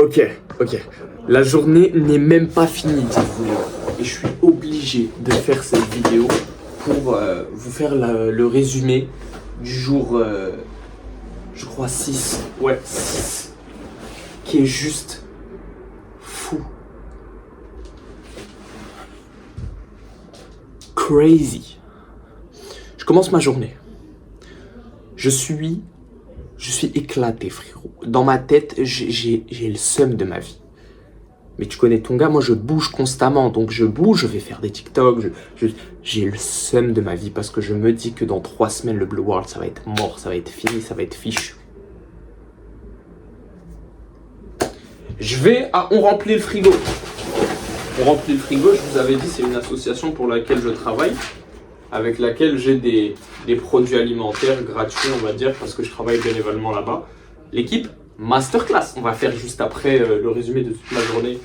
Ok. La journée n'est même pas finie, dites-vous. Et je suis obligé de faire cette vidéo pour vous faire le résumé du jour, je crois 6. Ouais, 6. Qui est juste fou. Crazy. Je commence ma journée. Je suis éclaté, frérot. Dans ma tête, j'ai le seum de ma vie. Mais tu connais ton gars, moi je bouge constamment. Donc je bouge, je vais faire des TikTok. J'ai le seum de ma vie parce que je me dis que dans 3 semaines, le Blue World, ça va être mort, ça va être fini, ça va être fichu. On remplit le frigo. On remplit le frigo, je vous avais dit, c'est une association pour laquelle je travaille, avec laquelle j'ai des produits alimentaires gratuits, on va dire, parce que je travaille bénévolement là-bas. L'équipe masterclass. On va faire juste après le résumé de toute ma journée.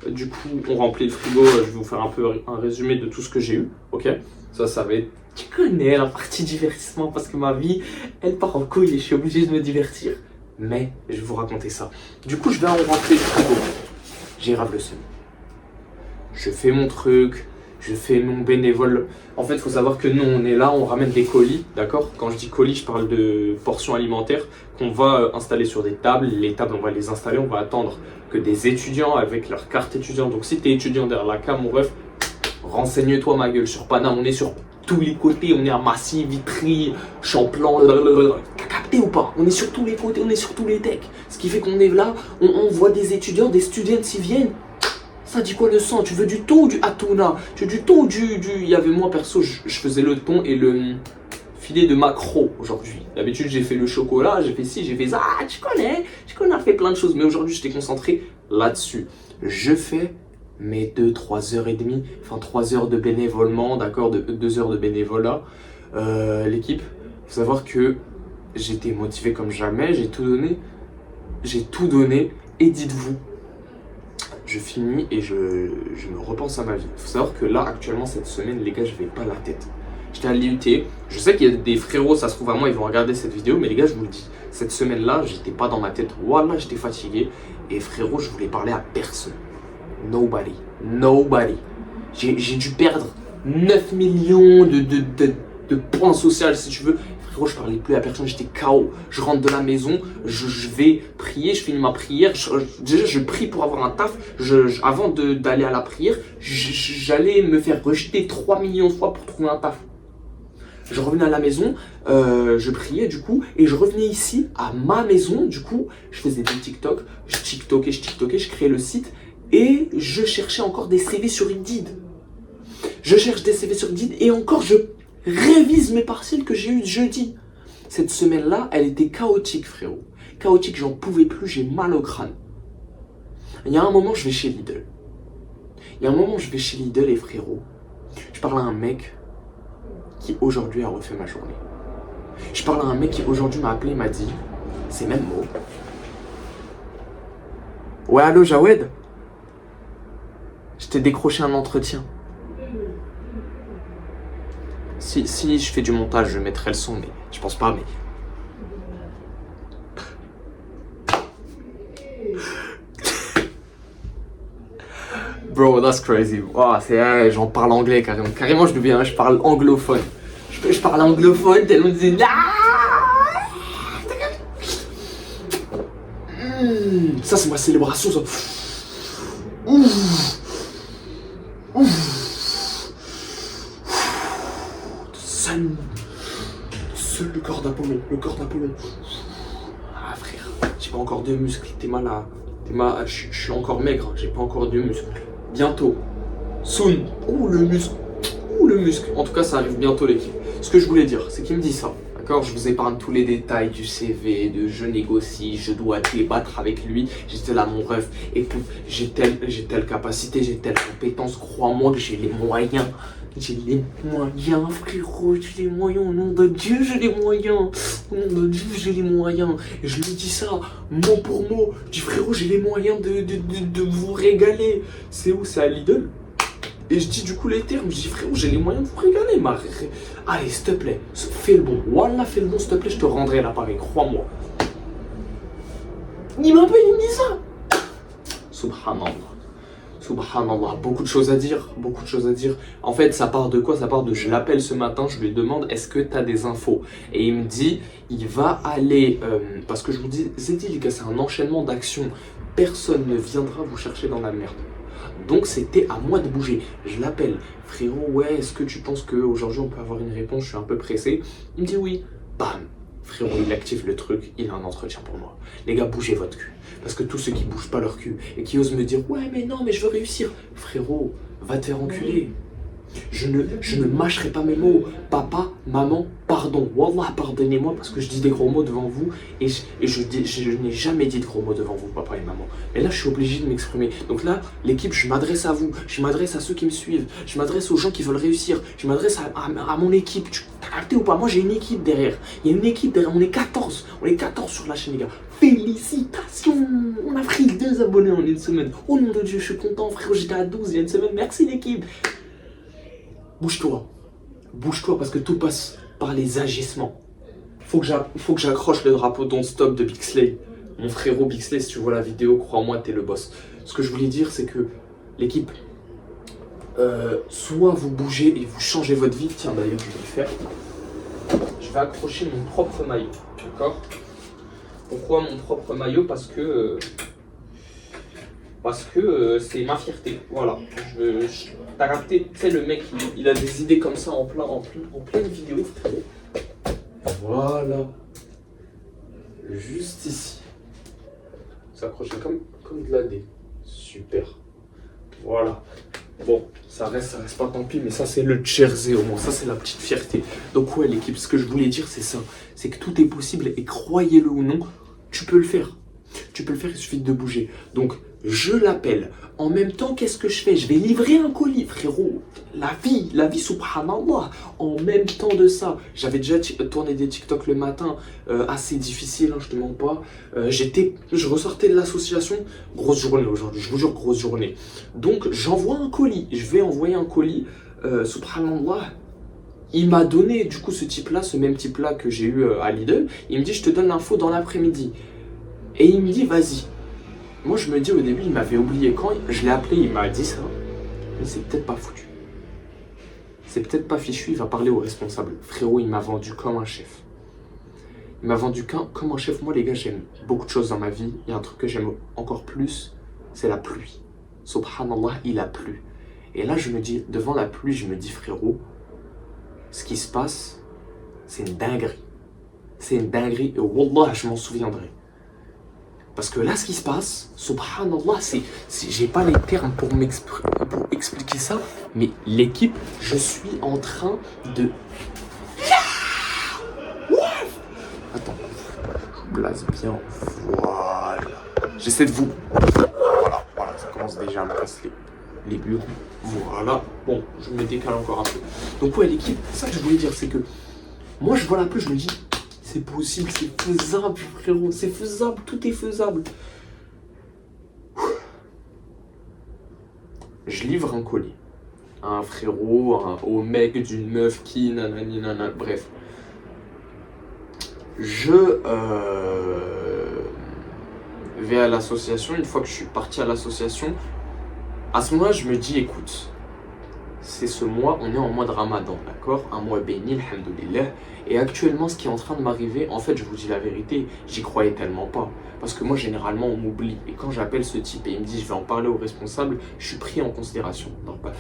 Du coup, on remplit le frigo. Je vais vous faire un peu un résumé de tout ce que j'ai eu. Ok, ça va être... Tu connais la partie divertissement parce que ma vie, elle part en couille et je suis obligé de me divertir. Mais je vais vous raconter ça. Du coup, je vais en remplir le frigo. J'ai grave le seum. Je fais mon truc. Je fais mon bénévole. En fait, il faut savoir que nous, on est là, on ramène des colis, d'accord? Quand je dis colis, je parle de portions alimentaires qu'on va installer sur des tables. Les tables, on va les installer, on va attendre que des étudiants avec leur carte étudiante. Donc, si tu es étudiant derrière la cam, mon ref, renseigne-toi, ma gueule. Sur Paname, on est sur tous les côtés. On est à Massy, Vitry, Champlain. T'as capté ou pas? On est sur tous les côtés, on est sur tous les techs. Ce qui fait qu'on est là, on voit des étudiants, des students qui viennent. Ça dit quoi le sang? Tu veux du thon ou du hatuna? Tu veux du thon ou du... Il y avait moi perso, je faisais le thon et le filet de maquereau aujourd'hui. D'habitude j'ai fait le chocolat, j'ai fait ci, j'ai fait ça. Ah, tu connais, on a fait plein de choses. Mais aujourd'hui j'étais concentré là-dessus. Je fais mes 2-3 heures et demie, enfin 3 heures de bénévolement, d'accord, de 2 heures de bénévolat. L'équipe, il faut savoir que j'étais motivé comme jamais, j'ai tout donné et dites-vous, je finis et je me repense à ma vie. Il faut savoir que là, actuellement, cette semaine, les gars, je vais pas la tête. J'étais à l'IUT. Je sais qu'il y a des frérots, ça se trouve à moi, ils vont regarder cette vidéo. Mais les gars, je vous le dis, cette semaine-là, j'étais pas dans ma tête. Voilà, j'étais fatigué. Et frérot, je voulais parler à personne. Nobody. J'ai dû perdre 9 millions de points sociaux, si tu veux. Frérot, je parlais plus à personne, j'étais KO. Je rentre de la maison, je vais prier, je finis ma prière. Déjà, je prie pour avoir un taf. Avant d'aller à la prière, j'allais me faire rejeter 3 millions de fois pour trouver un taf. Je revenais à la maison, je priais du coup, et je revenais ici, à ma maison. Du coup, je faisais des TikTok, je TikTokais, je créais le site, et je cherchais encore des CV sur Indeed. Je cherche des CV sur Indeed, et encore, je révise mes partiels que j'ai eu jeudi. Cette semaine-là, elle était chaotique, frérot. Chaotique, j'en pouvais plus, j'ai mal au crâne. Il y a un moment, je vais chez Lidl. Et frérot, je parle à un mec qui aujourd'hui a refait ma journée. Je parle à un mec qui aujourd'hui m'a appelé et m'a dit ces mêmes mots. Ouais, allô, Jawed? Je t'ai décroché un entretien. Si je fais du montage, je mettrai le son, mais je pense pas, mais... Bro, that's crazy. Oh, j'en parle anglais carrément. Carrément, je parle anglophone. Je parle anglophone, tellement de disent... Ça, c'est ma célébration, ça. Seul le corps d'Apollon, Ah frère, j'ai pas encore de muscles, je suis encore maigre, j'ai pas encore de muscles. Bientôt, soon, le muscle. En tout cas, ça arrive bientôt l'équipe. Ce que je voulais dire, c'est qu'il me dit ça. D'accord, je vous épargne tous les détails du CV, de je négocie, je dois débattre avec lui. J'étais là, mon ref, et puis j'ai telle capacité, j'ai telle compétence. Crois-moi que j'ai les moyens. J'ai les moyens, frérot, j'ai les moyens. Au nom de Dieu, j'ai les moyens. Au nom de Dieu, j'ai les moyens. Et je lui dis ça, mot pour mot. Je dis, frérot, j'ai les moyens de vous régaler. C'est où? C'est à Lidl. Et je dis du coup les termes, je dis frérot, j'ai les moyens de vous régaler, allez, s'il te plaît, fais le bon. Wallah, fais le bon, s'il te plaît, je te rendrai l'appareil, crois-moi. Il m'a pas dit ça. Subhanallah. Subhanallah, beaucoup de choses à dire, beaucoup de choses à dire. En fait, ça part de quoi? Ça part de, je l'appelle ce matin, je lui demande, est-ce que tu as des infos? Et il me dit, il va aller, parce que je vous dis, c'est dit les gars, c'est un enchaînement d'actions. Personne ne viendra vous chercher dans la merde. Donc c'était à moi de bouger. Je l'appelle, frérot, ouais, est-ce que tu penses qu'aujourd'hui on peut avoir une réponse? Je suis un peu pressé. Il me dit oui. Bam, frérot, il active le truc, il a un entretien pour moi. Les gars, bougez votre cul. Parce que tous ceux qui bougent pas leur cul et qui osent me dire ouais mais non mais je veux réussir, frérot, va te faire enculer. Je ne mâcherai pas mes mots. Papa, maman, pardon. Wallah, pardonnez-moi parce que je dis des gros mots devant vous et je n'ai jamais dit de gros mots devant vous, papa et maman. Mais là, je suis obligé de m'exprimer. Donc là, l'équipe, je m'adresse à vous. Je m'adresse à ceux qui me suivent. Je m'adresse aux gens qui veulent réussir. Je m'adresse à mon équipe. T'as capté ou pas? Moi, j'ai une équipe derrière. Il y a une équipe derrière. On est 14. On est 14 sur la chaîne, les gars. Félicitations! On a pris 2 abonnés en une semaine. Oh nom de Dieu, je suis content, frérot. J'étais à 12 il y a une semaine. Merci, l'équipe. Bouge-toi, bouge-toi parce que tout passe par les agissements. Faut que j'accroche le drapeau Don't Stop de Bixley. Mon frérot Bixley, si tu vois la vidéo, crois-moi, t'es le boss. Ce que je voulais dire, c'est que l'équipe, soit vous bougez et vous changez votre vie. Tiens, d'ailleurs, je vais le faire. Je vais accrocher mon propre maillot, d'accord? Pourquoi mon propre maillot? Parce que c'est ma fierté, voilà. T'as capté, tu sais, le mec, il a des idées comme ça en pleine vidéo, frérot. Voilà. Juste ici. S'accrocher comme de la D. Super. Voilà. Bon, ça reste pas tant pis, mais ça c'est le jersey au moins, ça c'est la petite fierté. Donc ouais l'équipe, ce que je voulais dire c'est ça, c'est que tout est possible et croyez-le ou non, tu peux le faire. Tu peux le faire, il suffit de bouger. Donc, je l'appelle. En même temps, qu'est-ce que je fais? Je vais livrer un colis, frérot. La vie, subhanallah. En même temps de ça, j'avais déjà tourné des TikTok le matin, assez difficile, hein, je te mens pas. Je ressortais de l'association, grosse journée aujourd'hui, je vous jure, grosse journée. Donc, j'envoie un colis. Je vais envoyer un colis, subhanallah. Il m'a donné, du coup, ce même type-là que j'ai eu à Lidl. Il me dit, je te donne l'info dans l'après-midi. Et il me dit, vas-y. Moi, je me dis, au début, il m'avait oublié. Quand je l'ai appelé, il m'a dit ça. Mais c'est peut-être pas foutu. C'est peut-être pas fichu, il va parler au responsable. Frérot, il m'a vendu comme un chef. Il m'a vendu comme un chef. Moi, les gars, j'aime beaucoup de choses dans ma vie. Il y a un truc que j'aime encore plus, c'est la pluie. Subhanallah, il a plu. Et là, je me dis, devant la pluie, je me dis, frérot, ce qui se passe, c'est une dinguerie. C'est une dinguerie. Et wallah, je m'en souviendrai. Parce que là, ce qui se passe, subhanallah, j'ai pas les termes pour expliquer ça, mais l'équipe, je suis en train de... Attends, je blase bien. Voilà. J'essaie de vous... Voilà, ça commence déjà à me casser les bureaux. Voilà. Bon, je me décale encore un peu. Donc ouais, l'équipe, ça que je voulais dire, c'est que moi, je vois la pluie, je me dis... C'est possible, c'est faisable, frérot, c'est faisable, tout est faisable. Je livre un colis à un frérot, au mec d'une meuf qui, nanani, nanana, bref. Je vais à l'association. Une fois que je suis parti à l'association, à ce moment-là, je me dis, écoute, c'est ce mois, on est en mois de Ramadan, d'accord? Un mois béni, alhamdoulilah. Et actuellement, ce qui est en train de m'arriver, en fait, je vous dis la vérité, j'y croyais tellement pas. Parce que moi, généralement, on m'oublie. Et quand j'appelle ce type et il me dit, je vais en parler au responsable, je suis pris en considération. Non, pas là.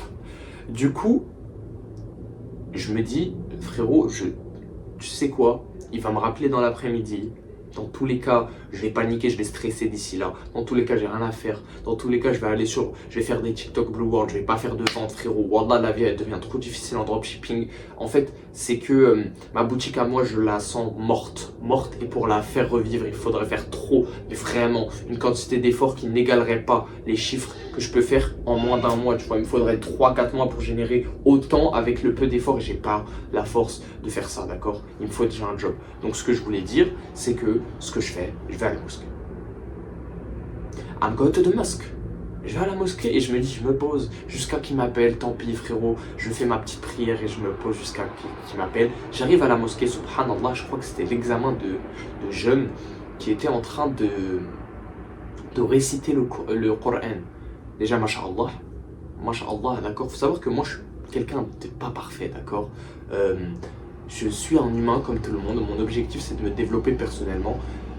Du coup, je me dis, frérot, tu sais quoi? Il va me rappeler dans l'après-midi. Dans tous les cas, je vais paniquer, je vais stresser d'ici là. Dans tous les cas, j'ai rien à faire. Dans tous les cas, je vais faire des TikTok Blue World. Je vais pas faire de vente, frérot. Wallah, la vie, elle devient trop difficile en dropshipping. En fait, c'est que ma boutique à moi, je la sens morte. Morte. Et pour la faire revivre, il faudrait faire trop, mais vraiment, une quantité d'efforts qui n'égalerait pas les chiffres que je peux faire en moins d'un mois. Tu vois, il me faudrait 3-4 mois pour générer autant avec le peu d'efforts. Et j'ai pas la force de faire ça, d'accord? Il me faut déjà un job. Donc, ce que je voulais dire, c'est que ce que je fais, je vais à la mosquée. I'm going to the mosque. Je vais à la mosquée et je me dis, je me pose jusqu'à qu'il m'appelle, tant pis frérot, je fais ma petite prière et je me pose jusqu'à qu'il m'appelle. J'arrive à la mosquée, subhanallah, je crois que c'était l'examen de jeunes qui était en train de de réciter le Coran. Déjà, masha'Allah, d'accord. Faut savoir que moi, je suis quelqu'un de pas parfait, d'accord. Je suis un humain comme tout le monde. Mon objectif, c'est de me développer personnellement.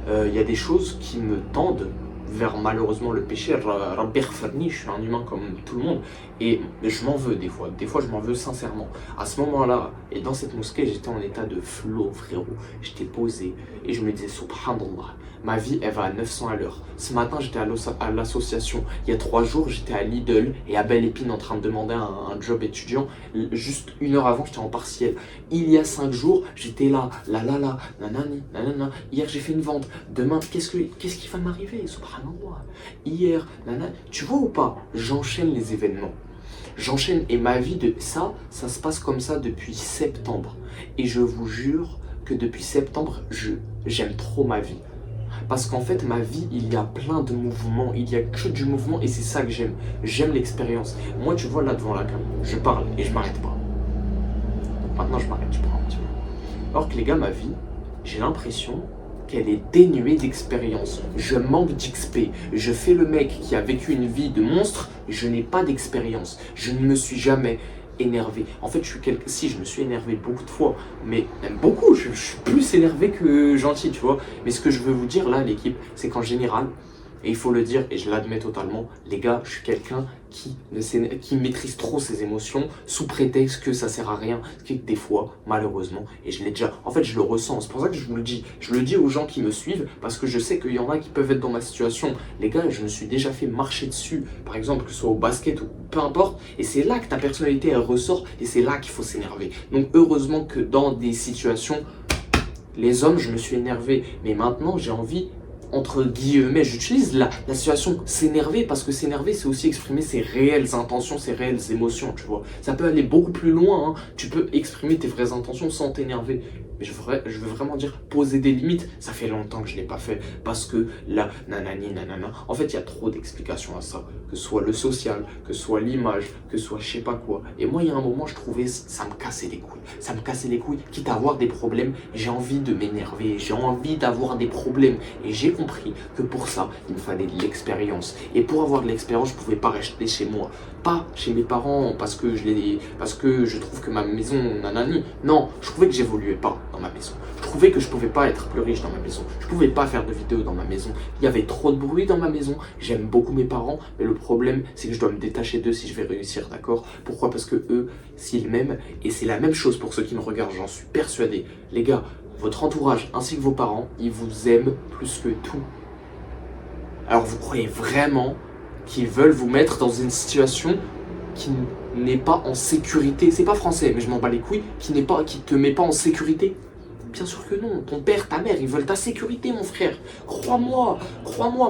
Il y a des choses qui me tendent vers malheureusement le péché. Rabbi Khfarni, je suis un humain comme tout le monde et je m'en veux des fois. Des fois, je m'en veux sincèrement. À ce moment-là, et dans cette mosquée, j'étais en état de flow, frérot. J'étais posé et je me disais, subhanallah, ma vie, elle va à 900 à l'heure. Ce matin, j'étais à l'association. Il y a 3 jours, j'étais à Lidl et à Belle Épine en train de demander un job étudiant. Juste 1 heure avant, j'étais en partiel. Il y a 5 jours, j'étais là, nanani, nanana. Hier, j'ai fait une vente. Demain, qu'est-ce qui va m'arriver, subhanallah. Hier, nanana. Tu vois ou pas? J'enchaîne les événements. J'enchaîne et ma vie, ça se passe comme ça depuis septembre. Et je vous jure que depuis septembre, j'aime trop ma vie. Parce qu'en fait, ma vie, il y a plein de mouvements, il y a que du mouvement et c'est ça que j'aime. J'aime l'expérience. Moi, tu vois, là devant la cam, je parle et je m'arrête pas. Donc maintenant, je m'arrête, je prends un petit peu. Alors que les gars, ma vie, j'ai l'impression qu'elle est dénuée d'expérience. Je manque d'XP. Je fais le mec qui a vécu une vie de monstre, je n'ai pas d'expérience. Je ne me suis jamais énervé. En fait, si je me suis énervé beaucoup de fois, mais même beaucoup, je suis plus énervé que gentil, tu vois. Mais ce que je veux vous dire là, l'équipe, c'est qu'en général, et il faut le dire, et je l'admets totalement, les gars, je suis quelqu'un qui maîtrise trop ses émotions sous prétexte que ça sert à rien. Ce qui est que des fois, malheureusement, et je l'ai déjà, en fait, je le ressens. C'est pour ça que je vous le dis. Je le dis aux gens qui me suivent parce que je sais qu'il y en a qui peuvent être dans ma situation. Les gars, je me suis déjà fait marcher dessus, par exemple, que ce soit au basket ou peu importe. Et c'est là que ta personnalité, elle ressort et c'est là qu'il faut s'énerver. Donc, heureusement que dans des situations, les hommes, je me suis énervé. Mais maintenant, j'ai envie, entre guillemets, j'utilise la situation s'énerver parce que s'énerver, c'est aussi exprimer ses réelles intentions, ses réelles émotions, tu vois. Ça peut aller beaucoup plus loin, hein. Tu peux exprimer tes vraies intentions sans t'énerver. Mais je veux vraiment dire poser des limites. Ça fait longtemps que je ne l'ai pas fait parce que là, nanani, nanana. En fait, il y a trop d'explications à ça. Que ce soit le social, que ce soit l'image, que ce soit je sais pas quoi. Et moi, il y a un moment, je trouvais ça me cassait les couilles. Ça me cassait les couilles, quitte à avoir des problèmes. J'ai envie de m'énerver, j'ai envie d'avoir des problèmes. Et j'ai compris que pour ça, il me fallait de l'expérience. Et pour avoir de l'expérience, je ne pouvais pas rester chez moi. Pas chez mes parents parce que je trouve que ma maison, nanani. Non, je trouvais que j'évoluais pas dans ma maison. Je trouvais que je pouvais pas être plus riche dans ma maison. Je pouvais pas faire de vidéos dans ma maison. Il y avait trop de bruit dans ma maison. J'aime beaucoup mes parents, mais le problème, c'est que je dois me détacher d'eux si je vais réussir, d'accord? Pourquoi? Parce que eux, s'ils m'aiment, et c'est la même chose pour ceux qui me regardent, j'en suis persuadé. Les gars, votre entourage ainsi que vos parents, ils vous aiment plus que tout. Alors vous croyez vraiment qu'ils veulent vous mettre dans une situation qui n'est pas en sécurité? C'est pas français, mais je m'en bats les couilles. Qui te met pas en sécurité? Bien sûr que non. Ton père, ta mère, ils veulent ta sécurité, mon frère. Crois-moi,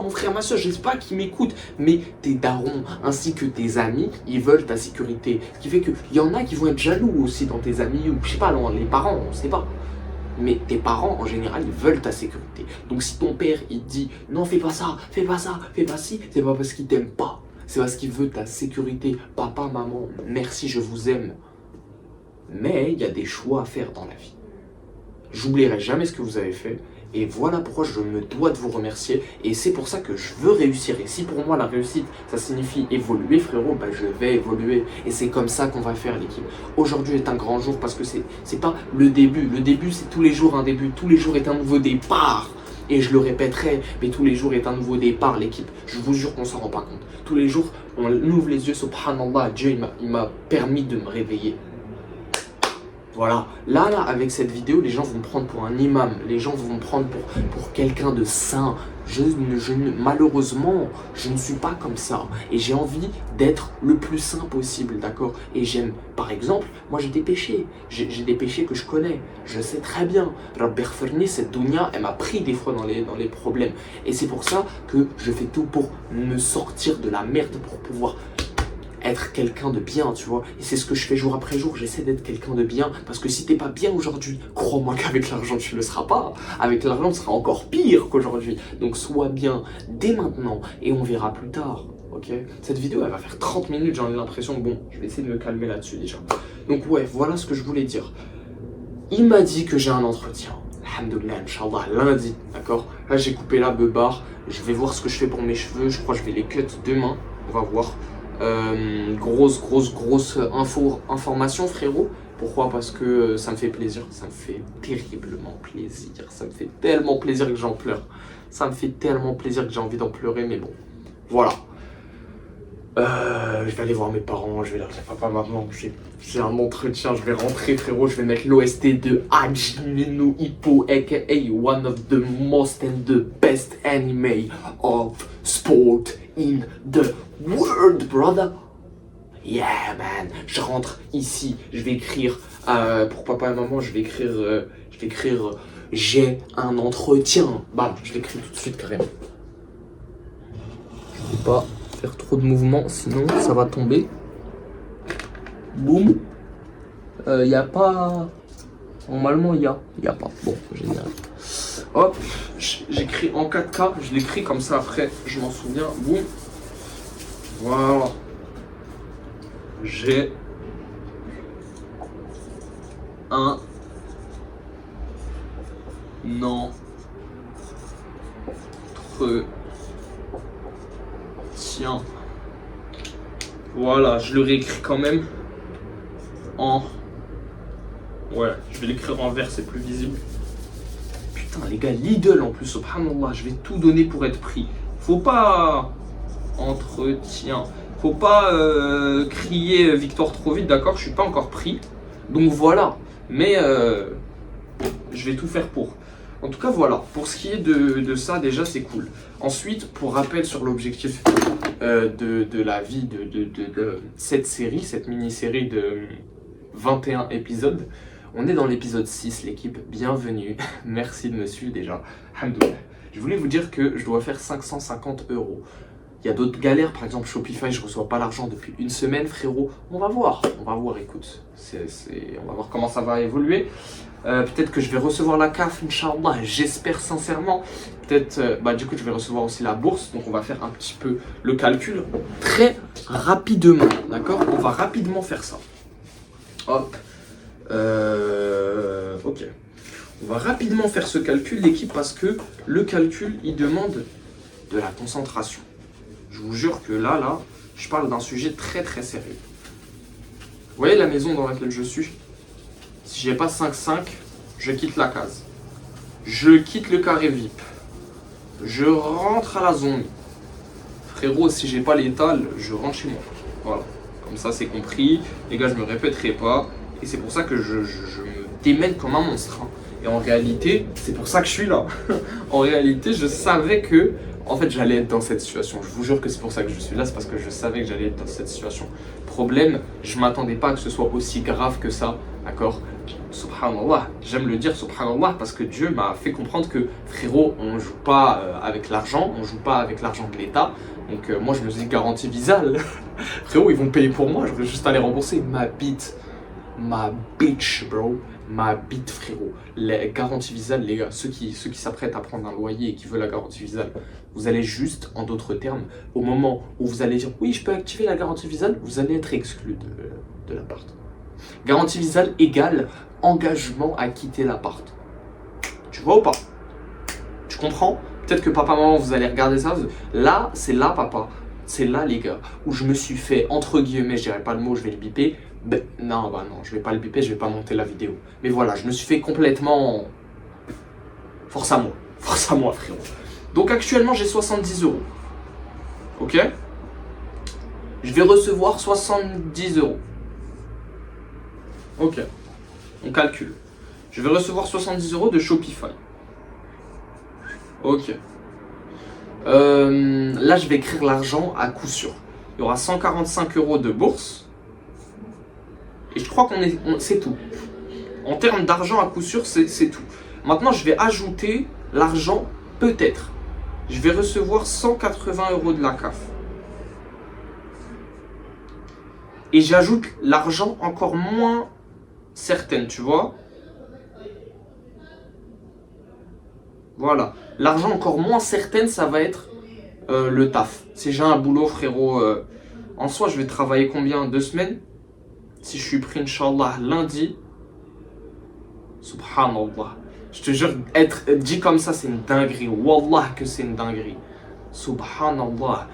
mon frère, ma soeur, je sais pas qui m'écoute, mais tes darons ainsi que tes amis, ils veulent ta sécurité. Ce qui fait qu'il y en a qui vont être jaloux aussi dans tes amis, ou je sais pas, les parents, on sait pas. Mais tes parents, en général, ils veulent ta sécurité. Donc si ton père, il dit « Non, fais pas ça, fais pas ci », c'est pas parce qu'il t'aime pas. C'est parce qu'il veut ta sécurité. Papa, maman, merci, je vous aime. Mais il y a des choix à faire dans la vie. J'oublierai jamais ce que vous avez fait. Et voilà pourquoi je me dois de vous remercier. Et c'est pour ça que je veux réussir. Et si pour moi la réussite, ça signifie évoluer, frérot, bah je vais évoluer. Et c'est comme ça qu'on va faire, l'équipe. Aujourd'hui est un grand jour parce que c'est pas le début. Le début, c'est tous les jours un début. Tous les jours est un nouveau départ. Et je le répéterai, mais tous les jours est un nouveau départ, l'équipe. Je vous jure qu'on s'en rend pas compte. Tous les jours, on ouvre les yeux, subhanallah, Dieu, il m'a permis de me réveiller. Voilà, là, avec cette vidéo, les gens vont me prendre pour un imam, les gens vont me prendre pour quelqu'un de saint. Malheureusement, je ne suis pas comme ça. Et j'ai envie d'être le plus saint possible, d'accord? Et j'aime, par exemple, moi j'ai des péchés. J'ai des péchés que je connais. Je sais très bien. Rabbi Khfarni, cette dunya, elle m'a pris des fois dans les problèmes. Et c'est pour ça que je fais tout pour me sortir de la merde, pour pouvoir être quelqu'un de bien, tu vois. Et c'est ce que je fais jour après jour, j'essaie d'être quelqu'un de bien, parce que si t'es pas bien aujourd'hui, crois-moi qu'avec l'argent tu le seras pas. Avec l'argent tu seras encore pire qu'aujourd'hui. Donc sois bien dès maintenant et on verra plus tard, ok? Cette vidéo elle va faire 30 minutes, j'en ai l'impression. Bon, je vais essayer de me calmer là-dessus déjà. Donc ouais, voilà ce que je voulais dire. Il m'a dit que j'ai un entretien. Alhamdoulilah, Inch'Allah, lundi, d'accord? Là, j'ai coupé la beubare. Je vais voir ce que je fais pour mes cheveux. Je crois que je vais les cut demain. On va voir. Grosse information, frérot. Pourquoi? Parce que ça me fait plaisir. Ça me fait terriblement plaisir. Ça me fait tellement plaisir que j'en pleure. Ça me fait tellement plaisir que j'ai envie d'en pleurer. Mais bon, voilà. Je vais aller voir mes parents, je vais leur dire papa, maman, j'ai un entretien, je vais rentrer frérot, je vais mettre l'OST de Hajime no Ippo, aka one of the most and the best anime of sport in the world, brother. Yeah man, je rentre ici, je vais écrire pour papa et maman, je vais écrire j'ai un entretien. Bam, je l'écris tout de suite carrément. Je vais pas faire trop de mouvements, sinon ça va tomber. Boum. Y a pas. Normalement, y a pas. Bon, génial. Hop, j'écris en 4K, je l'écris comme ça après, je m'en souviens. Boum. Voilà. J'ai un entretien. Voilà, je le réécris quand même en... Ouais, je vais l'écrire en vert, c'est plus visible. Putain, les gars, Lidl en plus, subhanallah, je vais tout donner pour être pris. Faut pas... Entretien. Faut pas crier victoire trop vite, d'accord? Je suis pas encore pris. Donc voilà. Mais je vais tout faire pour. En tout cas, voilà. Pour ce qui est de ça, déjà, c'est cool. Ensuite, pour rappel sur l'objectif de la vie de cette série, cette mini-série de 21 épisodes, on est dans l'épisode 6, l'équipe. Bienvenue. Merci de me suivre déjà. Alhamdoulilah. Je voulais vous dire que je dois faire 550 €. Il y a d'autres galères, par exemple Shopify, je reçois pas l'argent depuis une semaine, frérot. On va voir, écoute. On va voir comment ça va évoluer. Peut-être que je vais recevoir la CAF, Inch'Allah, j'espère sincèrement. Peut-être, du coup, je vais recevoir aussi la bourse. Donc, on va faire un petit peu le calcul très rapidement, d'accord? On va rapidement faire ça. Hop. Ok. On va rapidement faire ce calcul, l'équipe, parce que le calcul, il demande de la concentration. Je vous jure que là, je parle d'un sujet très très sérieux. Vous voyez la maison dans laquelle je suis? Si j'ai pas 5-5, je quitte la case. Je quitte le carré VIP. Je rentre à la zone. Frérot, si j'ai pas l'étal, je rentre chez moi. Voilà. Comme ça, c'est compris. Les gars, je me répéterai pas. Et c'est pour ça que je me démène comme un monstre. Hein. Et en réalité, c'est pour ça que je suis là. En réalité, je savais que... En fait, j'allais être dans cette situation. Je vous jure que c'est pour ça que je suis là. C'est parce que je savais que j'allais être dans cette situation. Problème, je m'attendais pas à que ce soit aussi grave que ça. D'accord? Subhanallah. J'aime le dire subhanallah parce que Dieu m'a fait comprendre que frérot, on joue pas avec l'argent. On joue pas avec l'argent de l'État. Donc moi, je me dis garantie Visal. Frérot, ils vont payer pour moi. Je vais juste aller rembourser ma bite. Ma bitch, bro. Ma bite, frérot. Les garanties Visal, les gars, ceux qui s'apprêtent à prendre un loyer et qui veulent la garantie Visal, vous allez juste, en d'autres termes, au moment où vous allez dire oui, je peux activer la garantie Visal, vous allez être exclu de l'appart. Garantie Visal égale engagement à quitter l'appart. Tu vois ou pas? Tu comprends? Peut-être que papa, maman, vous allez regarder ça. Là, c'est là, papa. C'est là, les gars, où je me suis fait, entre guillemets, je dirais pas le mot, je vais le biper. Non, je vais pas le biper, je vais pas monter la vidéo. Mais voilà, je me suis fait complètement... Force à moi, frérot. Donc actuellement, j'ai 70 €. Ok? Je vais recevoir 70 €. Ok. On calcule. Je vais recevoir 70 € de Shopify. Ok. Là, je vais écrire l'argent à coup sûr. Il y aura 145 € de bourse. Et je crois c'est tout. En termes d'argent à coup sûr, c'est tout. Maintenant, je vais ajouter l'argent peut-être. Je vais recevoir 180 € de la CAF. Et j'ajoute l'argent encore moins certaine, tu vois. Voilà. L'argent encore moins certaine, ça va être le taf. Si j'ai un boulot, frérot, en soi, je vais travailler combien? 2 semaines? Si je suis pris, Inch'Allah, lundi. Subhanallah. Je te jure, être dit comme ça, c'est une dinguerie. Wallah que c'est une dinguerie. Subhanallah.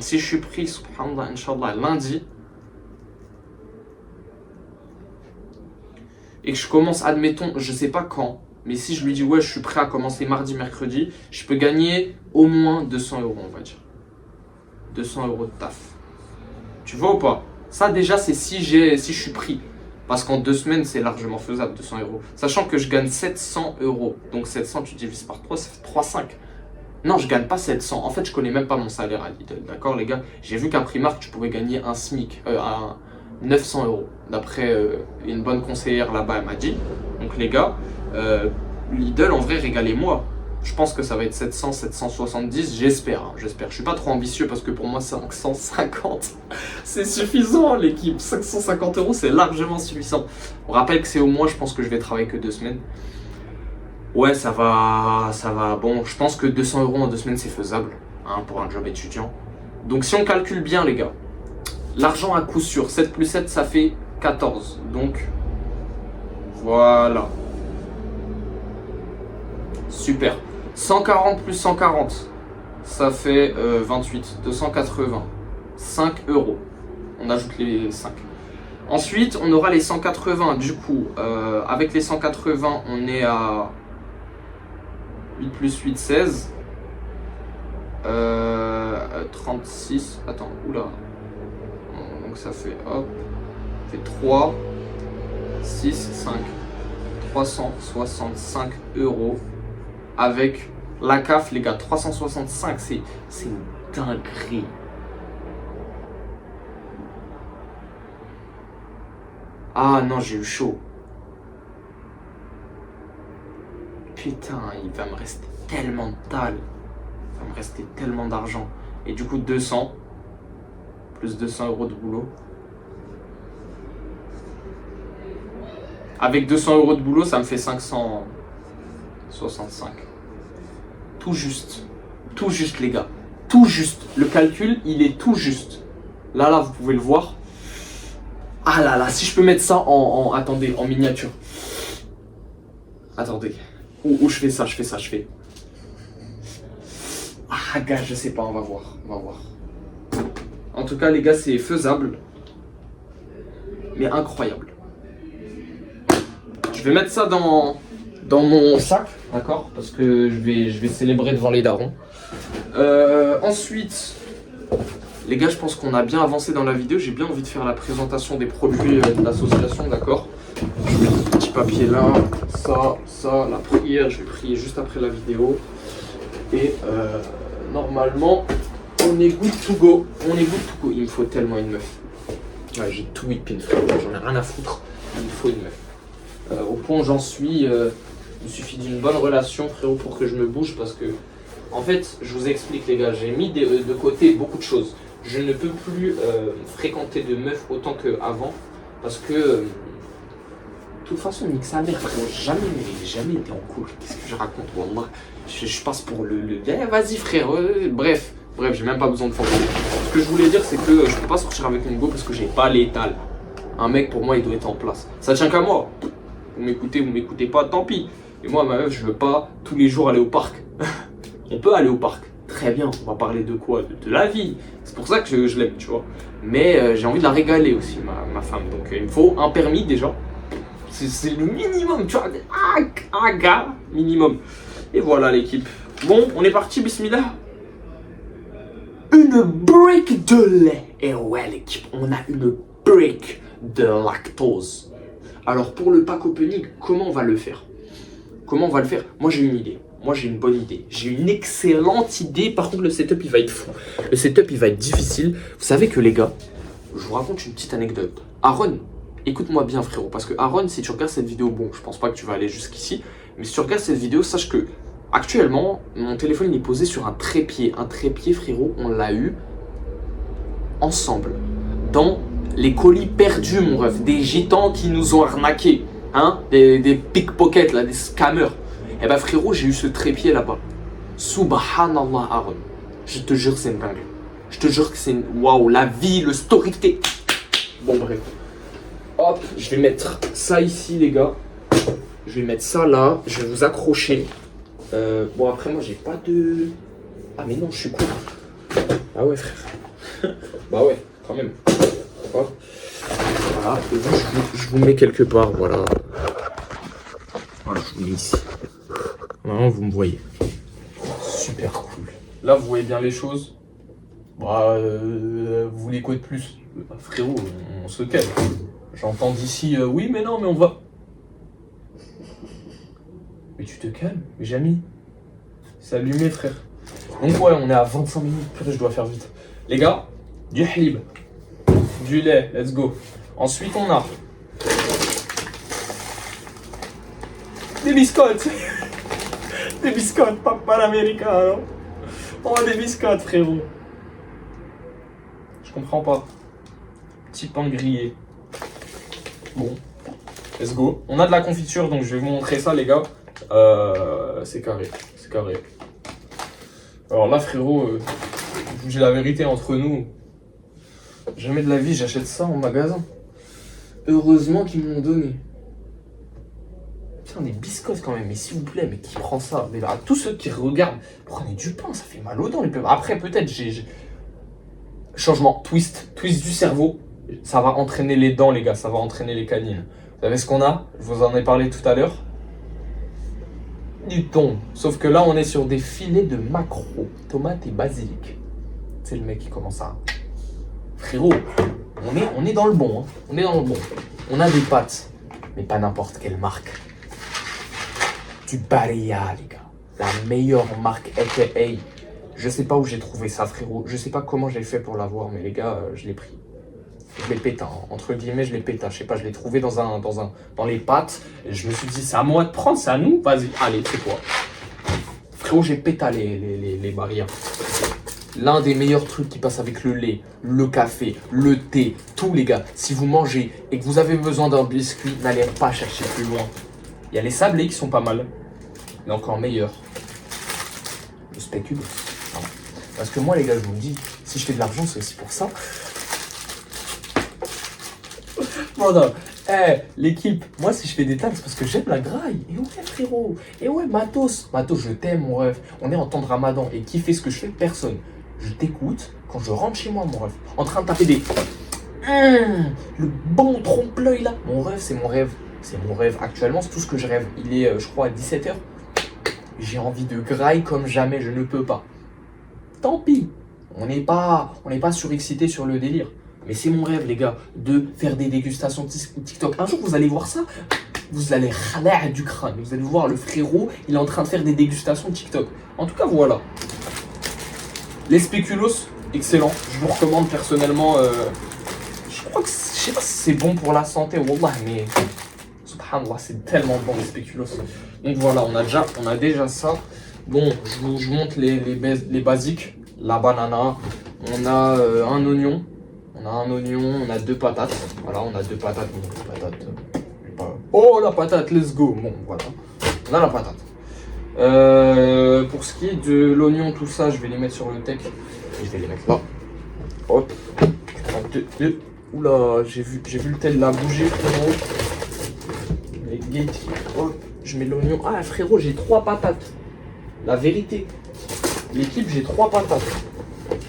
Si je suis pris, subhanallah, Inch'Allah, lundi, et que je commence, admettons, je sais pas quand, mais si je lui dis ouais, je suis prêt à commencer mardi, mercredi, je peux gagner au moins 200 euros, on va dire. 200 euros de taf. Tu vois ou pas? Ça déjà, c'est si je suis pris. Parce qu'en 2 semaines, c'est largement faisable, 200 euros. Sachant que je gagne 700 euros. Donc 700, tu divises par 3, ça fait 3,5. Non, je gagne pas 700. En fait, je connais même pas mon salaire à Lidl. D'accord, les gars? J'ai vu qu'à Primark, tu pouvais gagner un SMIC, 900 euros. D'après une bonne conseillère là-bas, elle m'a dit. Donc les gars, Lidl, en vrai, régalez-moi. Je pense que ça va être 700, 770, j'espère. Hein, j'espère. Je suis pas trop ambitieux parce que pour moi, 550, c'est suffisant, l'équipe. 550 euros, c'est largement suffisant. On rappelle que c'est au moins, je pense que je vais travailler que 2 semaines. Ouais, ça va. Bon, je pense que 200 euros en 2 semaines, c'est faisable, hein, pour un job étudiant. Donc si on calcule bien, les gars, l'argent à coup sûr, 7 plus 7, ça fait 14. Donc, voilà. Super. 140 plus 140, ça fait 28. 280. 5 euros. On ajoute les 5. Ensuite, on aura les 180. Du coup, avec les 180, on est à 8 plus 8, 16. 36. Attends, oula. Donc ça fait, hop, ça fait 3, 6, 5. 365 euros. Avec la CAF, les gars, 365, c'est une dinguerie. Ah non, j'ai eu chaud. Putain, il va me rester tellement de dalle. Il va me rester tellement d'argent. Et du coup, 200, plus 200 euros de boulot. Avec 200 euros de boulot, ça me fait 565. Tout juste, les gars. Tout juste. Le calcul, il est tout juste. Là, vous pouvez le voir. Ah là là, si je peux mettre ça attendez, en miniature. Attendez. Où je fais ça, je fais. Ah, gars, je sais pas, on va voir. En tout cas, les gars, c'est faisable. Mais incroyable. Je vais mettre ça dans mon sac, d'accord? Parce que je vais célébrer devant les darons. Ensuite, les gars, je pense qu'on a bien avancé dans la vidéo. J'ai bien envie de faire la présentation des produits de l'association, d'accord? Je mets ce petit papier là, ça, la prière. Je vais prier juste après la vidéo. Et normalement, on est good to go. Il me faut tellement une meuf. Ouais, j'ai tout whipping, frère. J'en ai rien à foutre. Il me faut une meuf. Au point où j'en suis, il me suffit d'une bonne relation, frérot, pour que je me bouge. Parce que, en fait, je vous explique, les gars, j'ai mis de côté beaucoup de choses. Je ne peux plus fréquenter de meufs autant qu'avant. Parce que, de toute façon, nique sa mère, frérot. Jamais été en couple. Qu'est-ce que je raconte, wallah. Je passe pour le vas-y, frère. Bref, j'ai même pas besoin de forcer. Ce que je voulais dire, c'est que je peux pas sortir avec une go parce que j'ai pas l'étal. Un mec, pour moi, il doit être en place. Ça tient qu'à moi. Vous m'écoutez pas, tant pis. Et moi, ma meuf, je veux pas tous les jours aller au parc. On peut aller au parc. Très bien, on va parler de quoi? De la vie. C'est pour ça que je l'aime, tu vois. Mais j'ai envie de la régaler aussi, ma femme. Donc il me faut un permis déjà. C'est le minimum, tu vois. Un gars, minimum. Et voilà l'équipe. Bon, on est parti, bismillah. Une brique de lait. Et ouais l'équipe, on a une brique de lactose. Alors pour le pack opening, comment on va le faire? Moi j'ai une idée. Moi j'ai une bonne idée. J'ai une excellente idée. Par contre le setup il va être fou. Le setup il va être difficile. Vous savez que les gars, je vous raconte une petite anecdote. Aaron, écoute-moi bien frérot. Parce que Aaron, si tu regardes cette vidéo, bon je pense pas que tu vas aller jusqu'ici. Mais si tu regardes cette vidéo, sache que actuellement mon téléphone il est posé sur un trépied. Un trépied frérot, on l'a eu ensemble. Dans les colis perdus mon ref. Des gitans qui nous ont arnaqués. Hein, des pickpockets là, des scammers. Eh ben frérot, j'ai eu ce trépied là-bas. Subhanallah Aaron. Je te jure c'est une dingue. Je te jure que c'est une... Waouh, la vie, le storytelling. Bon bref. Hop, je vais mettre ça ici les gars. Je vais mettre ça là. Je vais vous accrocher. Bon, après, moi, j'ai pas de... Ah, mais non, je suis court. Ah ouais, frère. Bah ouais, quand même. Hop. Voilà, et je vous mets quelque part, voilà. Voilà, je vous mets ici. Maintenant, vous me voyez. Super cool. Là, vous voyez bien les choses. Bah, vous voulez quoi de plus? Frérot, on se calme. J'entends d'ici, oui, mais non, mais on va... Mais tu te calmes, mais Jamy. C'est allumé, frère. Donc ouais, on est à 25 minutes. Purée, je dois faire vite. Les gars, du halib. Du lait, let's go. Ensuite, on a... des biscottes. Des biscottes, papa l'américain. Oh, des biscottes, frérot. Je comprends pas. Petit pain grillé. Bon, let's go. On a de la confiture, donc je vais vous montrer ça, les gars. C'est carré, c'est carré. Alors là, frérot, je vous dis la vérité entre nous. Jamais de la vie, j'achète ça en magasin. Heureusement qu'ils m'ont donné. Putain, des biscottes quand même, mais s'il vous plaît, mais qui prend ça? Mais là, tous ceux qui regardent, prenez du pain, ça fait mal aux dents. Après, peut-être, changement, twist du cerveau. Ça va entraîner les dents, les gars, ça va entraîner les canines. Vous savez ce qu'on a? Je vous en ai parlé tout à l'heure. Du thon. Sauf que là, on est sur des filets de maquereau, tomates et basilic. C'est le mec qui commence à... Frérot, on est dans le bon, hein. On est dans le bon. On a des pâtes, mais pas n'importe quelle marque. Du Barilla, les gars. La meilleure marque aka. Je sais pas où j'ai trouvé ça, frérot. Je sais pas comment j'ai fait pour l'avoir, mais les gars, je l'ai pris. Je l'ai péta, hein. Entre guillemets, je l'ai péta. Je sais pas, je l'ai trouvé dans les pâtes. Et je me suis dit, c'est à moi de prendre, c'est à nous. Vas-y, allez, c'est quoi? Frérot, j'ai péta les Barilla. L'un des meilleurs trucs qui passe avec le lait, le café, le thé, tout, les gars. Si vous mangez et que vous avez besoin d'un biscuit, n'allez pas chercher plus loin. Il y a les sablés qui sont pas mal, mais encore meilleurs. Le spéculoos. Parce que moi, les gars, je vous le dis, si je fais de l'argent, c'est aussi pour ça. Bon, non. L'équipe, moi, si je fais des taxes, parce que j'aime la graille. Et ouais, frérot. Et ouais, Matos. Matos, je t'aime, mon ref. On est en temps de ramadan. Et qui fait ce que je fais? Personne. Je t'écoute quand je rentre chez moi, mon ref. En train de taper des... le bon trompe-l'œil, là. Mon ref, c'est mon rêve. C'est mon rêve. Actuellement, c'est tout ce que je rêve. Il est, je crois, à 17h. J'ai envie de graille comme jamais. Je ne peux pas. Tant pis. On n'est pas surexcité sur le délire. Mais c'est mon rêve, les gars, de faire des dégustations TikTok. Un jour, vous allez voir ça. Vous allez râler du crâne. Vous allez voir le frérot, il est en train de faire des dégustations TikTok. En tout cas, voilà. Les spéculoos, excellent. Je vous recommande personnellement. Je crois que, je sais pas si c'est bon pour la santé, wallah, mais subhanallah, c'est tellement bon les spéculoos. Donc voilà, on a déjà ça. Bon, je vous montre les basiques. La banana, on a un oignon. On a 2 patates. Voilà, on a 2 patates. Oh, la patate, let's go. Bon, voilà. On a la patate. Pour ce qui est de l'oignon, tout ça, je vais les mettre sur le deck. Je vais les mettre là. Hop. Oula, j'ai vu le tel là bouger, frérot. Les gates. Hop, je mets l'oignon. Ah, frérot, j'ai 3 patates. La vérité. L'équipe, j'ai 3 patates.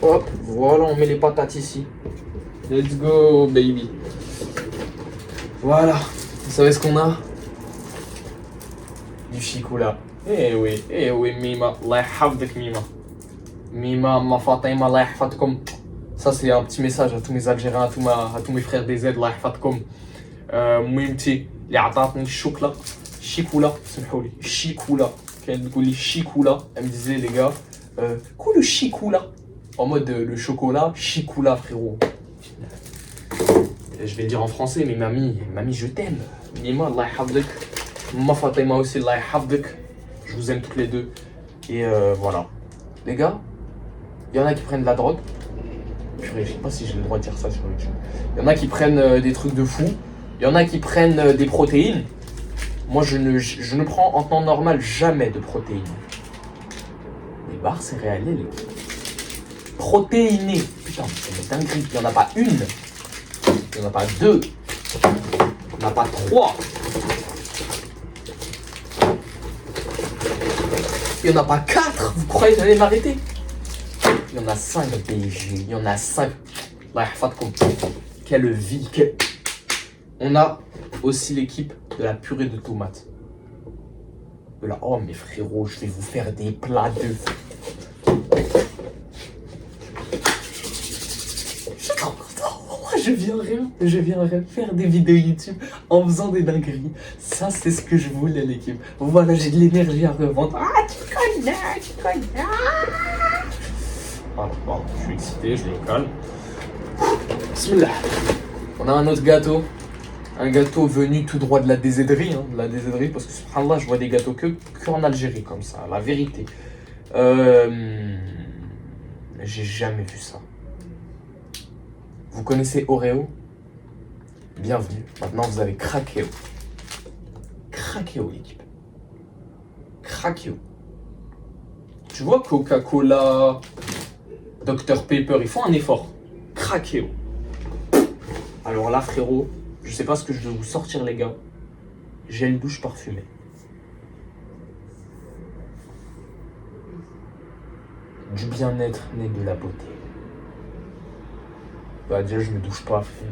Hop, voilà, on met les patates ici. Let's go, baby. Voilà. Vous savez ce qu'on a? Du chicoula. Eh oui, Mima. Allah yahfadek, Mima. Mima, ma Fatima, Allah yahfadkom. Ça, c'est un petit message à tous mes Algériens, à tous mes frères des Z, Allah yahfadkom. Mimti, li عطاتني الشوكولا. Chicoula, سمحولي. Chicoula. كانت تقول لي chicoula. Elle me disait, les gars, quoi le chicoula? En mode le chocolat, chicoula, frérot. Je vais le dire en français, mais mamie, je t'aime. Mima, Allah yahfadek. Ma Fatima aussi, Allah yahfadek. Je vous aime toutes les deux. Et voilà. Les gars, il y en a qui prennent de la drogue. Purée, je sais pas si j'ai le droit de dire ça sur YouTube. Il y en a qui prennent des trucs de fou. Il y en a qui prennent des protéines. Moi, je ne prends en temps normal jamais de protéines. Les barres céréaliers, les protéinés. Putain, c'est une dinguerie. Il n'y en a pas une. Il n'y en a pas 2. Il n'y en a pas 3. Il n'y en a pas 4. Vous croyez que j'allais m'arrêter? Il y en a 5 BG. Il y en a 5. Quelle vie. On a aussi l'équipe de la purée de tomates. Oh mes frérots, je vais vous faire des plats de... Je suis trop content. Je viendrai faire des vidéos YouTube en faisant des dingueries. Ça, c'est ce que je voulais, l'équipe. Voilà, j'ai de l'énergie à revendre. Ah, tu connais. Voilà, bon, je suis excité, je me calme. Bismillah. On a un autre gâteau. Un gâteau venu tout droit de la déséderie, de la déséderie, parce que subhanallah, je vois des gâteaux qu'en Algérie, comme ça, la vérité. J'ai jamais vu ça. Vous connaissez Oreo? Bienvenue. Maintenant, vous avez Crackeo. Crackeo, l'équipe. Crackeo. Tu vois, Coca-Cola, Dr Pepper, ils font un effort. Crackeo. Alors là, frérot, je sais pas ce que je vais vous sortir, les gars. Gel douche parfumé. Du bien-être né de la beauté. Bah déjà, je me douche pas, frère.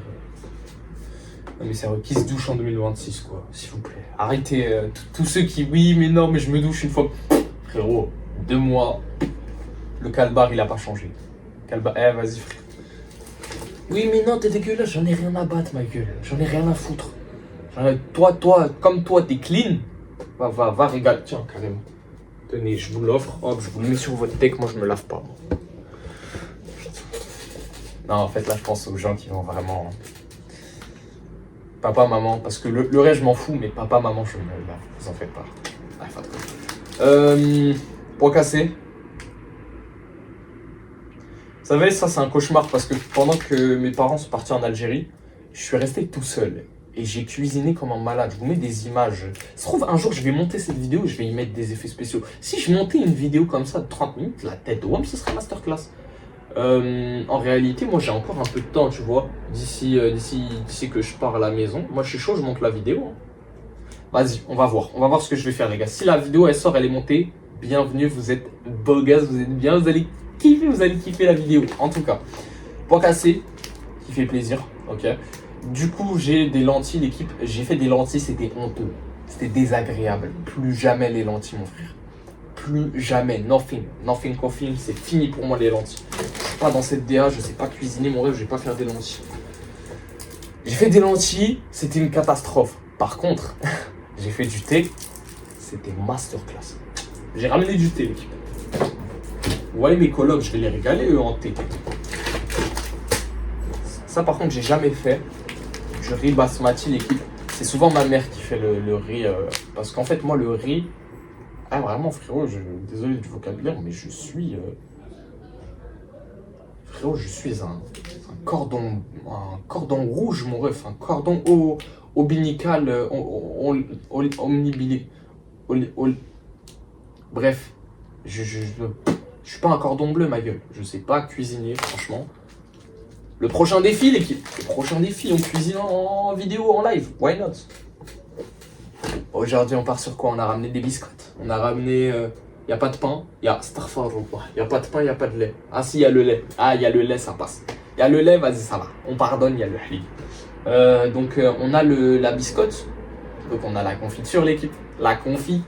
Non mais c'est vrai, qui se douche en 2026, quoi, s'il vous plaît. Arrêtez, tous ceux qui, oui, mais non, mais je me douche une fois. Frérot, 2 mois, le calbar, il a pas changé. Calbar, vas-y, frère. Oui, mais non, t'es dégueulasse, j'en ai rien à battre, ma gueule. J'en ai rien à foutre. Toi, comme toi, t'es clean. Va, régale. Tiens, carrément. Tenez, je vous l'offre. Hop, je vous le mets sur votre tech. Moi, je me lave pas. Non, en fait, là, je pense aux gens qui vont vraiment... Papa, maman, parce que le reste, je m'en fous, mais papa, maman, je me lave. Vous en faites pas. Point cassé. Vous savez, ça, c'est un cauchemar parce que pendant que mes parents sont partis en Algérie, je suis resté tout seul. Et j'ai cuisiné comme un malade. Je vous mets des images. Ça se trouve, un jour, je vais monter cette vidéo et je vais y mettre des effets spéciaux. Si je montais une vidéo comme ça de 30 minutes, la tête de WAM, ce serait masterclass. En réalité, moi, j'ai encore un peu de temps, tu vois. D'ici que je pars à la maison. Moi, je suis chaud, je monte la vidéo. Vas-y, on va voir. On va voir ce que je vais faire, les gars. Si la vidéo, elle sort, elle est montée, bienvenue. Vous êtes beaux gars, vous êtes bien. Vous allez kiffer la vidéo. En tout cas, point cassé, qui fait plaisir. Ok. Du coup, j'ai des lentilles, l'équipe. J'ai fait des lentilles, c'était honteux. C'était désagréable. Plus jamais les lentilles, mon frère. Plus jamais. Nothing coffee, c'est fini pour moi, les lentilles. Je suis pas dans cette DA, je sais pas cuisiner, mon rêve, je vais pas faire des lentilles. J'ai fait des lentilles, c'était une catastrophe. Par contre, j'ai fait du thé, c'était masterclass. J'ai ramené du thé, l'équipe. Ouais, mes colocs, je vais les régaler, eux, en thé. Ça, par contre, j'ai jamais fait. Du riz basmati, l'équipe. C'est souvent ma mère qui fait le riz. Parce qu'en fait, moi, le riz... Ah, vraiment, frérot, désolé du vocabulaire, mais je suis... Frérot, je suis un cordon rouge, mon ref. Un cordon ombilical, omnibilique. Bref, je suis pas un cordon bleu, ma gueule. Je sais pas cuisiner, franchement. Le prochain défi, l'équipe. Le prochain défi, on cuisine en vidéo, en live. Why not? Aujourd'hui, on part sur quoi? On a ramené des biscottes. On a ramené... Il n'y a pas de pain. Il y a pas de pain, il n'y a pas de lait. Ah si, il y a le lait. Ah, il y a le lait, ça passe. Il y a le lait, vas-y, ça va. On pardonne, il y a le halib. Donc, on a la biscotte. Donc, on a la confiture, l'équipe. La confit.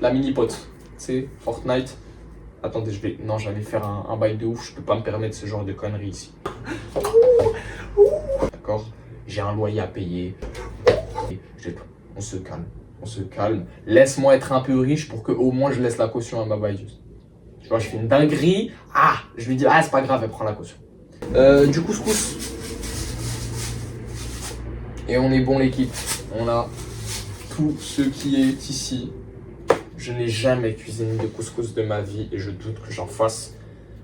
La mini pote. C'est Fortnite. Attendez, j'allais faire un bail de ouf. Je peux pas me permettre ce genre de conneries ici. D'accord? J'ai un loyer à payer. On se calme. Laisse-moi être un peu riche pour que au moins je laisse la caution à ma bailleuse. Tu vois, je fais une dinguerie. Ah, je lui dis, ah, c'est pas grave, elle prend la caution. Du couscous. Et on est bon, l'équipe. On a tout ce qui est ici. Je n'ai jamais cuisiné de couscous de ma vie et je doute que j'en fasse.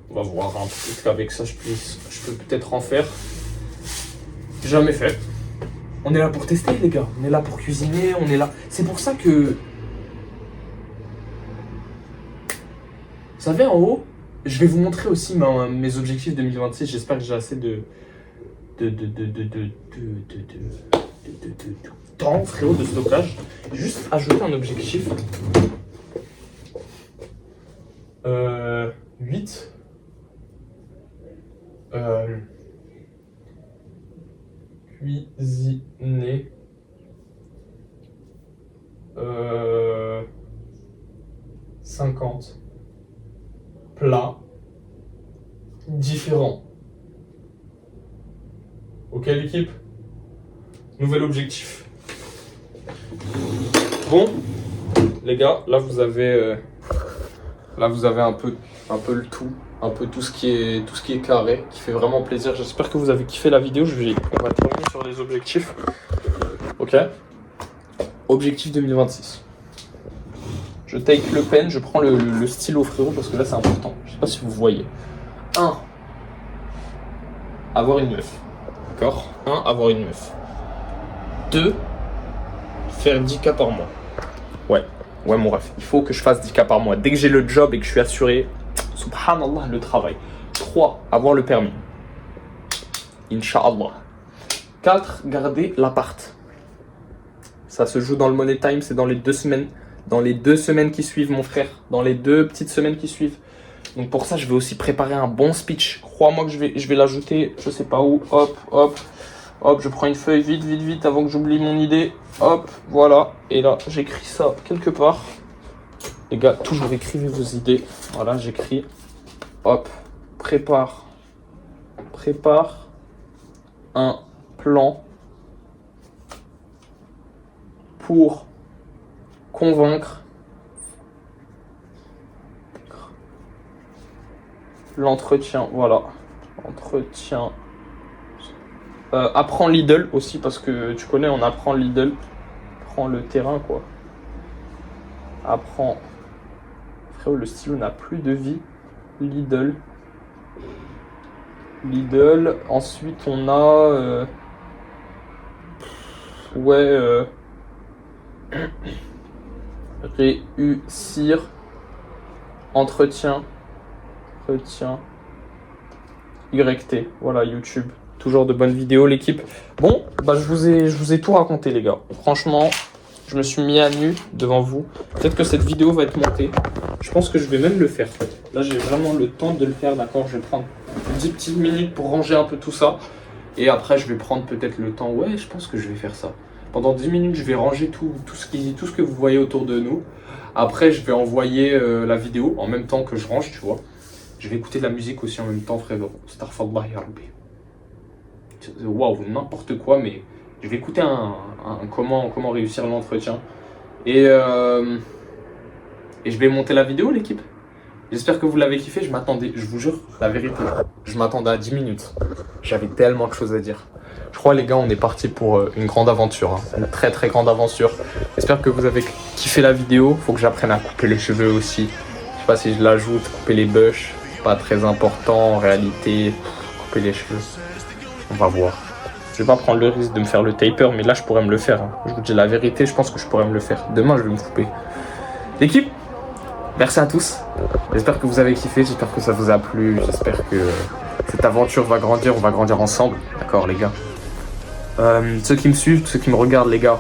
On va voir un truc qu'avec ça, je peux peut-être en faire. Jamais fait. On est là pour tester, les gars. On est là pour cuisiner, on est là. C'est pour ça que... Vous savez, en haut, je vais vous montrer aussi mes objectifs 2026. J'espère que j'ai assez de temps, frérot, de stockage. Juste ajouter un objectif. 8. Cuisiner. 50 plats différents. Ok l'équipe? Nouvel objectif. Bon, les gars, là vous avez un peu le tout, un peu tout ce qui est carré, qui fait vraiment plaisir. J'espère que vous avez kiffé la vidéo. On va terminer sur les objectifs. Ok. Objectif 2026. Je take le pen, je prends le stylo frérot parce que là c'est important. Je sais pas si vous voyez. 1. Avoir une meuf. D'accord? 1. Avoir une meuf. 2. Faire 10K par mois. Ouais mon ref. Il faut que je fasse 10K par mois. Dès que j'ai le job et que je suis assuré, subhanallah, le travail. 3. Avoir le permis. Inch'Allah. 4. Garder l'appart. Ça se joue dans le money time, c'est dans les 2 semaines. Dans les 2 semaines qui suivent, mon frère. Dans les 2 petites semaines qui suivent. Donc pour ça, je vais aussi préparer un bon speech. Crois-moi que je vais l'ajouter, je sais pas où. Hop, je prends une feuille vite avant que j'oublie mon idée. Hop, voilà. Et là, j'écris ça quelque part. Les gars, toujours écrivez vos idées. Voilà, j'écris. Hop, prépare un plan pour convaincre l'entretien. Voilà, entretien. Apprends Lidl aussi parce que tu connais, on apprend Lidl. Prends le terrain quoi. Apprends. Frérot, le stylo n'a plus de vie. Lidl. Ensuite, on a. Réussir. Entretien. YT. Voilà, YouTube. Toujours de bonnes vidéos, l'équipe. Bon, bah je vous ai tout raconté, les gars. Franchement, je me suis mis à nu devant vous. Peut-être que cette vidéo va être montée. Je pense que je vais même le faire. Là, j'ai vraiment le temps de le faire, d'accord? Je vais prendre 10 petites minutes pour ranger un peu tout ça. Et après, je vais prendre peut-être le temps. Ouais, je pense que je vais faire ça. Pendant 10 minutes, je vais ranger tout ce que vous voyez autour de nous. Après, je vais envoyer la vidéo en même temps que je range, tu vois. Je vais écouter de la musique aussi en même temps, frérot. Astaghfirullah ya Rabbi. Waouh, n'importe quoi, mais je vais écouter comment réussir l'entretien. Et je vais monter la vidéo, l'équipe. J'espère que vous l'avez kiffé. Je m'attendais, je vous jure, la vérité, je m'attendais à 10 minutes. J'avais tellement de choses à dire. Je crois, les gars, on est parti pour une grande aventure. Une très très grande aventure. J'espère que vous avez kiffé la vidéo. Faut que j'apprenne à couper les cheveux aussi. Je sais pas si je l'ajoute, couper les bush. Pas très important en réalité. Couper les cheveux. On va voir. Je vais pas prendre le risque de me faire le taper, mais là je pourrais me le faire. Je vous dis la vérité, je pense que je pourrais me le faire. Demain je vais me couper. L'équipe, merci à tous. J'espère que vous avez kiffé, j'espère que ça vous a plu. J'espère que cette aventure va grandir, on va grandir ensemble. D'accord les gars. Ceux qui me suivent, ceux qui me regardent les gars,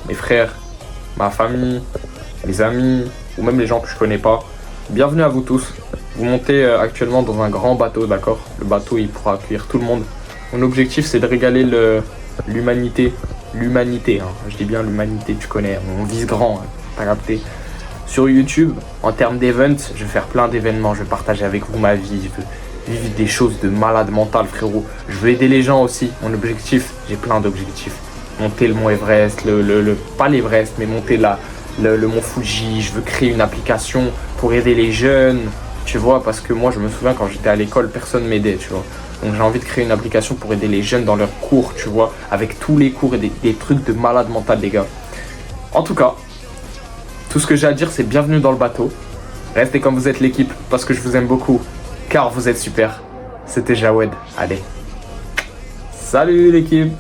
mes frères, ma famille, mes amis, ou même les gens que je connais pas, bienvenue à vous tous. Vous montez actuellement dans un grand bateau, d'accord? Le bateau il pourra accueillir tout le monde. Mon objectif, c'est de régaler l'humanité. L'humanité, hein. Je dis bien l'humanité, tu connais. On vise grand, hein. T'as capté. Sur YouTube, en termes d'events, je vais faire plein d'événements. Je vais partager avec vous ma vie. Je veux vivre des choses de malade mental, frérot. Je veux aider les gens aussi. Mon objectif, j'ai plein d'objectifs. Monter le mont Everest, pas l'Everest, mais monter le mont Fuji. Je veux créer une application pour aider les jeunes. Tu vois, parce que moi, je me souviens quand j'étais à l'école, personne m'aidait, tu vois. Donc j'ai envie de créer une application pour aider les jeunes dans leurs cours, tu vois, avec tous les cours et des trucs de malade mental, les gars. En tout cas, tout ce que j'ai à dire, c'est bienvenue dans le bateau. Restez comme vous êtes l'équipe, parce que je vous aime beaucoup, car vous êtes super. C'était Jawed. Allez. Salut l'équipe.